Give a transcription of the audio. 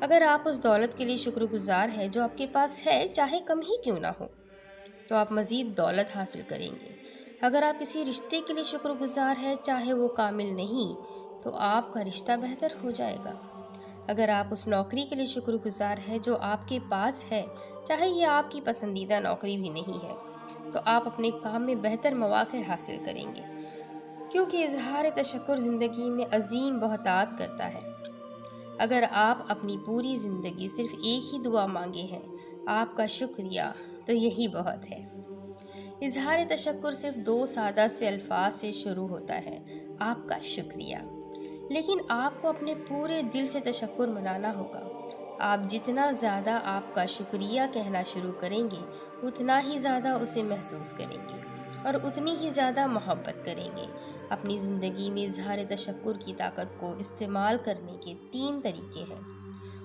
اگر آپ اس دولت کے لیے شکر گزار ہیں جو آپ کے پاس ہے، چاہے کم ہی کیوں نہ ہو، تو آپ مزید دولت حاصل کریں گے۔ اگر آپ کسی رشتے کے لیے شکر گزار ہیں، چاہے وہ کامل نہیں، تو آپ کا رشتہ بہتر ہو جائے گا۔ اگر آپ اس نوکری کے لیے شکر گزار ہیں جو آپ کے پاس ہے، چاہے یہ آپ کی پسندیدہ نوکری بھی نہیں ہے، تو آپ اپنے کام میں بہتر مواقع حاصل کریں گے، کیونکہ اظہار تشکر زندگی میں عظیم بہتات کرتا ہے۔ اگر آپ اپنی پوری زندگی صرف ایک ہی دعا مانگے ہیں، آپ کا شکریہ، تو یہی بہت ہے۔ اظہار تشکر صرف 2 سادہ سے الفاظ سے شروع ہوتا ہے: آپ کا شکریہ۔ لیکن آپ کو اپنے پورے دل سے تشکر منانا ہوگا۔ آپ جتنا زیادہ آپ کا شکریہ کہنا شروع کریں گے، اتنا ہی زیادہ اسے محسوس کریں گے اور اتنی ہی زیادہ محبت کریں گے۔ اپنی زندگی میں اظہار تشکر کی طاقت کو استعمال کرنے کے 3 طریقے ہیں۔